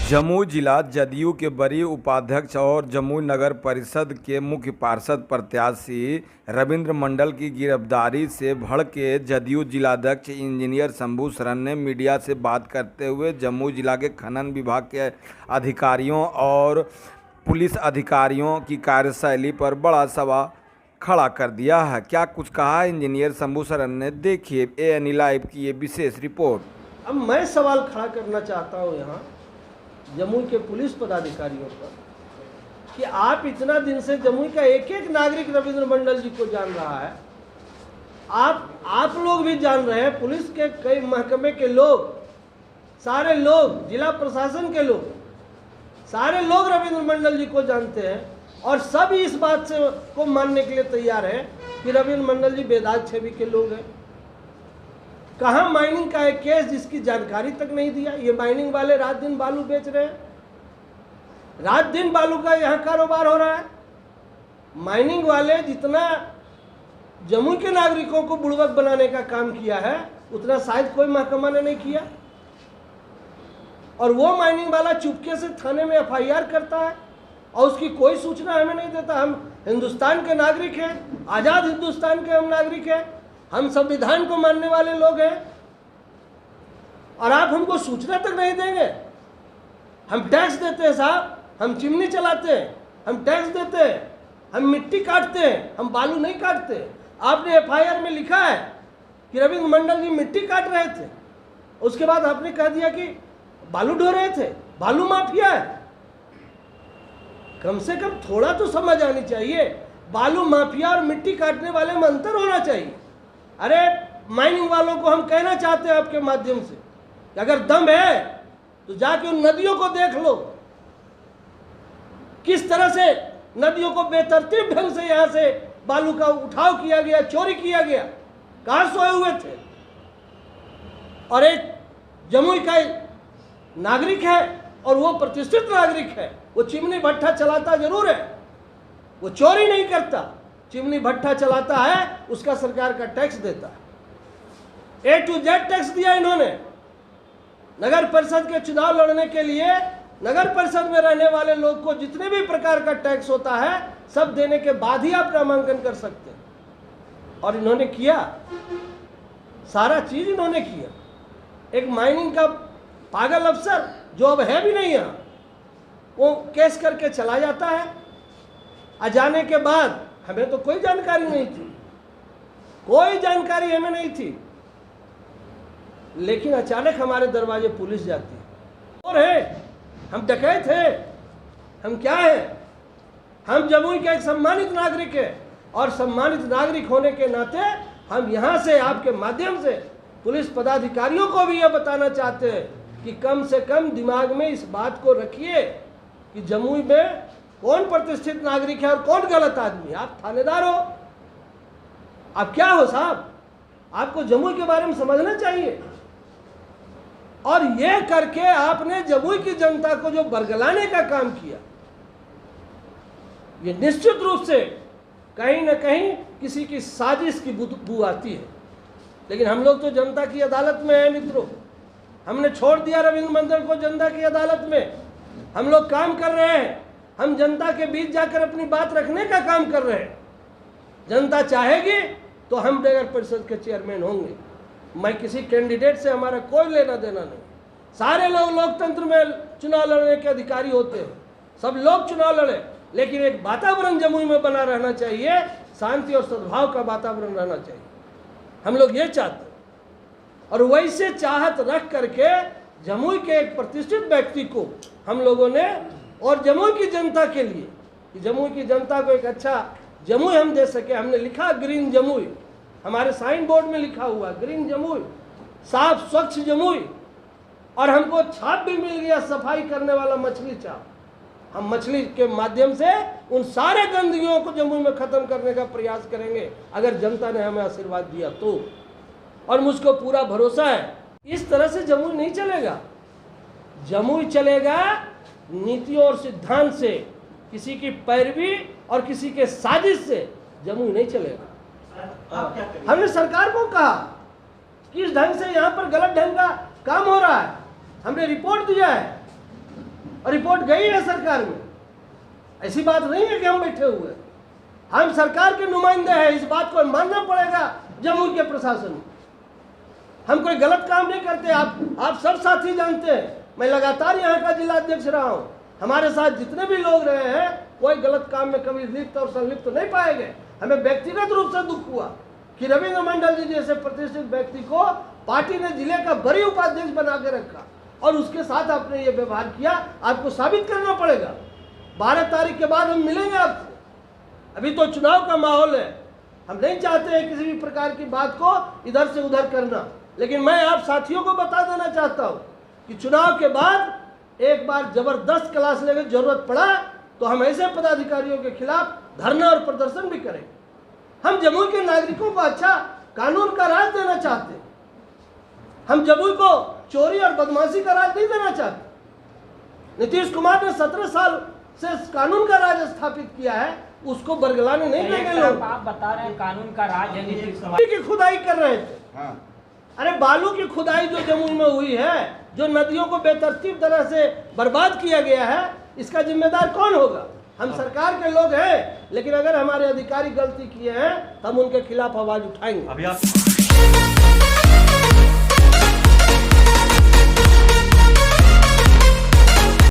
जमुई जिला जदयू के वरीय उपाध्यक्ष और जमुई नगर परिषद के मुख्य पार्षद प्रत्याशी रविंद्र मंडल की गिरफ्तारी से भड़के जदयू जिलाध्यक्ष इंजीनियर शंभू शरण ने मीडिया से बात करते हुए जमुई जिला के खनन विभाग के अधिकारियों और पुलिस अधिकारियों की कार्यशैली पर बड़ा सवाल खड़ा कर दिया है। क्या कुछ कहा इंजीनियर शंभू शरण ने, देखिए ANE लाइव की ये विशेष रिपोर्ट। अब मैं सवाल खड़ा करना चाहता हूँ यहाँ जमुई के पुलिस पदाधिकारियों पर कि आप इतना दिन से जमुई का एक एक नागरिक रविंद्र मंडल जी को जान रहा है। आप लोग भी जान रहे हैं, पुलिस के कई महकमे के लोग, सारे लोग, जिला प्रशासन के लोग, सारे लोग रविंद्र मंडल जी को जानते हैं और सब इस बात से को मानने के लिए तैयार है कि रविंद्र मंडल जी बेदाग छवि के लोग हैं। कहाँ माइनिंग का एक केस जिसकी जानकारी तक नहीं दिया। ये माइनिंग वाले रात दिन बालू बेच रहे हैं, रात दिन बालू का यहाँ कारोबार हो रहा है। माइनिंग वाले जितना जमुई के नागरिकों को बुड़बक बनाने का काम किया है उतना शायद कोई महकमा ने नहीं किया। और वो माइनिंग वाला चुपके से थाने में FIR करता है और उसकी कोई सूचना हमें नहीं देता। हम हिंदुस्तान के नागरिक हैं, आज़ाद हिंदुस्तान के हम नागरिक हैं, हम संविधान को मानने वाले लोग हैं और आप हमको सूचना तक नहीं देंगे। हम टैक्स देते हैं साहब, हम चिमनी चलाते हैं, हम टैक्स देते हैं, हम मिट्टी काटते हैं, हम बालू नहीं काटते। आपने FIR में लिखा है कि रविंद्र मंडल जी मिट्टी काट रहे थे, उसके बाद आपने कह दिया कि बालू ढो रहे थे, बालू माफिया है। कम से कम थोड़ा तो समझ आनी चाहिए। बालू माफिया और मिट्टी काटने वाले में अंतर होना चाहिए। अरे माइनिंग वालों को हम कहना चाहते हैं आपके माध्यम से कि अगर दम है तो जाके उन नदियों को देख लो, किस तरह से नदियों को बेतरतीब ढंग से यहां से बालू का उठाव किया गया, चोरी किया गया। कहां सोए हुए थे। और एक जमुई का नागरिक है और वो प्रतिष्ठित नागरिक है, वो चिमनी भट्ठा चलाता जरूर है, वो चोरी नहीं करता, चिमनी भट्ठा चलाता है, उसका सरकार का टैक्स देता है। A to Z टैक्स दिया इन्होंने। नगर परिषद के चुनाव लड़ने के लिए नगर परिषद में रहने वाले लोग को जितने भी प्रकार का टैक्स होता है सब देने के बाद ही आप नामांकन कर सकते हैं। और इन्होंने किया, सारा चीज इन्होंने किया। एक माइनिंग का पागल अफसर जो अब है भी नहीं यहाँ, वो केस करके चला जाता है। आ जाने के बाद हमें तो कोई जानकारी नहीं थी, कोई जानकारी हमें नहीं थी, लेकिन अचानक हमारे दरवाजे पुलिस जाती है। और है हम डकैत हैं, हम क्या हैं? हम जमुई के एक सम्मानित नागरिक हैं और सम्मानित नागरिक होने के नाते हम यहाँ से आपके माध्यम से पुलिस पदाधिकारियों को भी यह बताना चाहते हैं कि कम से कम दिमाग में इस बात को रखिए कि जमुई में कौन प्रतिष्ठित नागरिक है और कौन गलत आदमी है। आप थानेदार हो, आप क्या हो साहब? आपको जमुई के बारे में समझना चाहिए। और यह करके आपने जमुई की जनता को जो बरगलाने का काम किया, ये निश्चित रूप से कहीं ना कहीं किसी की साजिश की बू आती है। लेकिन हम लोग तो जनता की अदालत में हैं मित्रों। हमने छोड़ दिया रविंद्र मंडल को जनता की अदालत में। हम लोग काम कर रहे हैं, हम जनता के बीच जाकर अपनी बात रखने का काम कर रहे हैं। जनता चाहेगी तो हम नगर परिषद के चेयरमैन होंगे। मैं किसी कैंडिडेट से हमारा कोई लेना देना नहीं। सारे लोग लोकतंत्र में चुनाव लड़ने के अधिकारी होते हैं, सब लोग चुनाव लड़े, लेकिन एक वातावरण जमुई में बना रहना चाहिए, शांति और सद्भाव का वातावरण रहना चाहिए। हम लोग ये चाहते हैं और वैसे चाहत रख करके जमुई के एक प्रतिष्ठित व्यक्ति को हम लोगों ने, और जमुई की जनता के लिए, कि जमुई की जनता को एक अच्छा जमुई हम दे सके, हमने लिखा ग्रीन जमुई। हमारे साइन बोर्ड में लिखा हुआ ग्रीन जमुई, साफ स्वच्छ जमुई। और हमको छाप भी मिल गया, सफाई करने वाला मछली छाप। हम मछली के माध्यम से उन सारे गंदगियों को जमुई में खत्म करने का प्रयास करेंगे अगर जनता ने हमें आशीर्वाद दिया तो। और मुझको पूरा भरोसा है इस तरह से जमुई नहीं चलेगा। जमुई चलेगा नीतियों और सिद्धांत से, किसी की पैरवी और किसी के साजिश से जमुई नहीं चलेगा। हमने सरकार को कहा किस ढंग से यहाँ पर गलत ढंग का काम हो रहा है, हमने रिपोर्ट दिया है। और रिपोर्ट गई है सरकार में। ऐसी बात नहीं है कि हम बैठे हुए हैं। हम सरकार के नुमाइंदे हैं, इस बात को मानना पड़ेगा जमुई के प्रशासन को। हम कोई गलत काम नहीं करते, आप सब साथी जानते हैं। मैं लगातार यहाँ का जिला अध्यक्ष रहा हूँ। हमारे साथ जितने भी लोग रहे हैं कोई गलत काम में कभी लिप्त और संलिप्त तो नहीं पाए गए। हमें व्यक्तिगत रूप से दुख हुआ कि रविंद्र मंडल जी जैसे प्रतिष्ठित व्यक्ति को पार्टी ने जिले का बड़ी उपाध्यक्ष बना के रखा और उसके साथ आपने ये व्यवहार किया। आपको साबित करना पड़ेगा। 12 तारीख के बाद हम मिलेंगे आपसे। अभी तो चुनाव का माहौल है, हम नहीं चाहते हैं किसी भी प्रकार की बात को इधर से उधर करना। लेकिन मैं आप साथियों को बता देना चाहता हूँ कि चुनाव के बाद एक बार जबरदस्त क्लास लेने की जरूरत पड़ा तो हम ऐसे पदाधिकारियों के खिलाफ धरना और प्रदर्शन भी करेंगे। हम जमुई के नागरिकों को अच्छा कानून का राज देना चाहते हैं। हम जमुई को चोरी और बदमाशी का राज नहीं देना चाहते। नीतीश कुमार ने 17 साल से कानून का राज स्थापित किया है, उसको बरगलाने नहीं देंगे लोग। आप बता रहे हैं कानून का राज है, नीतीश कुमार की खुदाई कर रहे थे। हाँ। अरे बालू की खुदाई जो जमुई में हुई है, जो नदियों को बेतरतीब तरह से बर्बाद किया गया है, इसका जिम्मेदार कौन होगा? हम सरकार के लोग हैं, लेकिन अगर हमारे अधिकारी गलती किए हैं तो हम उनके खिलाफ आवाज उठाएंगे। अभी आप